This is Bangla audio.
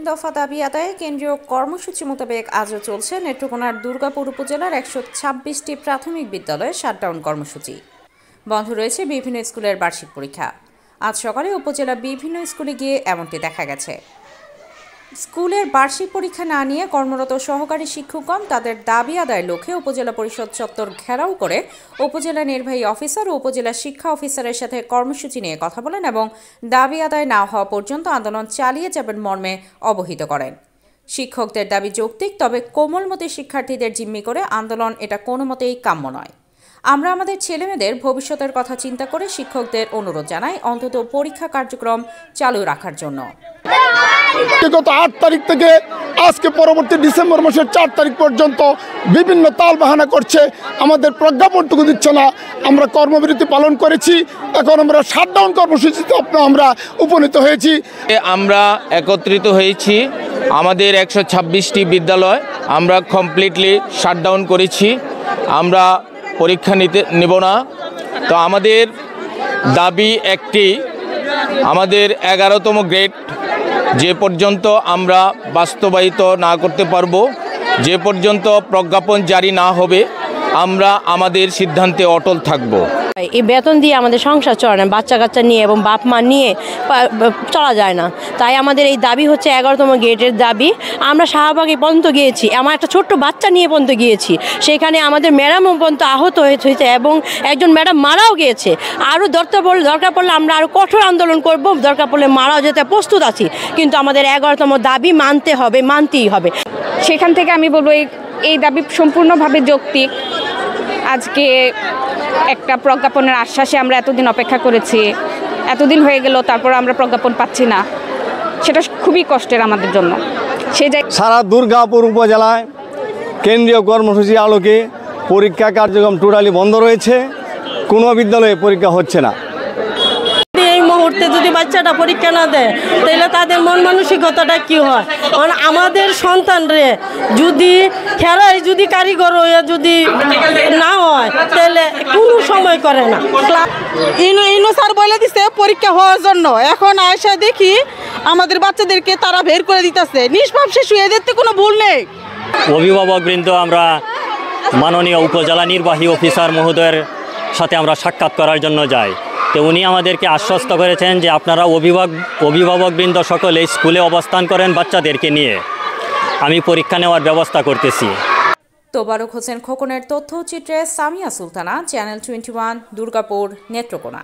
দফা দাবি আদায়ে কেন্দ্রীয় কর্মসূচি মোতাবেক আজও চলছে নেত্রকোনার দুর্গাপুর উপজেলার 126টি প্রাথমিক বিদ্যালয়ে শাটডাউন কর্মসূচি। বন্ধ রয়েছে বিভিন্ন স্কুলের বার্ষিক পরীক্ষা। আজ সকালে উপজেলা বিভিন্ন স্কুলে গিয়ে এমনটি দেখা গেছে। স্কুলের বার্ষিক পরীক্ষা না নিয়ে কর্মরত সহকারী শিক্ষকগণ তাদের দাবি আদায়ের লক্ষ্যে উপজেলা পরিষদ চত্বর ঘেরাও করে উপজেলা নির্বাহী অফিসার ও উপজেলা শিক্ষা অফিসারের সাথে কর্মসূচি নিয়ে কথা বলেন এবং দাবি আদায় না হওয়া পর্যন্ত আন্দোলন চালিয়ে যাবেন মর্মে অবহিত করেন। শিক্ষকদের দাবি যৌক্তিক, তবে কোমলমতি শিক্ষার্থীদের জিম্মি করে আন্দোলন এটা কোনো মতেই কাম্য নয়। আমরা আমাদের ছেলেমেয়েদের ভবিষ্যতের কথা চিন্তা করে শিক্ষকদের অনুরোধ জানাই অন্তত পরীক্ষা কার্যক্রম চালু রাখার জন্য। গত 8 তারিখ থেকে আজকে পরবর্তী ডিসেম্বর মাসের 4 তারিখ পর্যন্ত বিভিন্ন তালবাহানা করছে, আমাদের প্রজ্ঞাপনটুকু দিচ্ছে না। আমরা কর্মবিরতি পালন করেছি, এখন আমরা শাটডাউন কর্মসূচিতে আমরা উপনীত হয়েছি। আমরা একত্রিত হয়েছি, আমাদের 126টি বিদ্যালয় আমরা কমপ্লিটলি শাটডাউন করেছি। আমরা পরীক্ষা নেব না। তো আমাদের দাবি একটি, আমাদের 11তম গ্রেড যে পর্যন্ত আমরা বাস্তবায়িত না করতে পারবো, যে পর্যন্ত প্রজ্ঞাপন জারি না হবে, আমরা আমাদের সিদ্ধান্তে অটল থাকব। এই বেতন দিয়ে আমাদের সংসার চলে না, বাচ্চা কাচ্চা নিয়ে এবং বাপ মা নিয়ে চলা যায় না। তাই আমাদের এই দাবি হচ্ছে 11তম গ্রেডের দাবি। আমরা শাহবাগে পর্যন্ত গিয়েছি, আমার একটা ছোট্ট বাচ্চা নিয়ে পর্যন্ত গিয়েছি, সেখানে আমাদের ম্যাডামও পর্যন্ত আহত হয়েছে এবং একজন ম্যাডাম মারাও গিয়েছে। আরও দরকার পড়লে আমরা আরও কঠোর আন্দোলন করব, দরকার পড়লে মারাও যেতে প্রস্তুত আছি, কিন্তু আমাদের 11তম দাবি মানতেই হবে। সেখান থেকে আমি বলবো এই দাবি সম্পূর্ণভাবে যৌক্তিক। আজকে একটা প্রজ্ঞাপনের আশ্বাসে আমরা এতদিন অপেক্ষা করেছি, এতদিন হয়ে গেল, তারপর আমরা প্রজ্ঞাপন পাচ্ছি না, সেটা খুবই কষ্টের আমাদের জন্য। সারা দুর্গাপুর উপজেলায় কেন্দ্রীয় কর্মসূচি আলোকে পরীক্ষা কার্যক্রম টোটালি বন্ধ রয়েছে, কোনো বিদ্যালয়ে পরীক্ষা হচ্ছে না। এই মুহূর্তে যদি বাচ্চাটা পরীক্ষা না দেয় তাহলে তাদের মন মানসিকতাটা কি হয়? কারণ আমাদের সন্তানরে যদি খেলায় যদি কারিগর হয়ে যদি না হয় তাহলে কোনো সময় করে না। ইনু স্যার বলে দিছে পরীক্ষা হওয়ার জন্য, এখন আয়সা দেখি আমাদের বাচ্চাদেরকে তারা বের করে দিতেছে। নিষ্পাপ শিশু, এদের তো কোনো ভুল নেই। অভিভাবকবৃন্দ, আমরা মাননীয় উপজেলা নির্বাহী অফিসার মহোদয়ের সাথে আমরা সাক্ষাৎ করার জন্য যাই। তো উনি আমাদেরকে আশ্বস্ত করেছেন যে আপনারা অভিভাবকবৃন্দ সকলে স্কুলে অবস্থান করেন বাচ্চাদেরকে নিয়ে, আমি পরীক্ষা নেওয়ার ব্যবস্থা করতেছি। তোবারক হোসেন খোকনের তথ্যচিত্রে সামিয়া সুলতানা, চ্যানেল 21, দুর্গাপুর, নেত্রকোনা।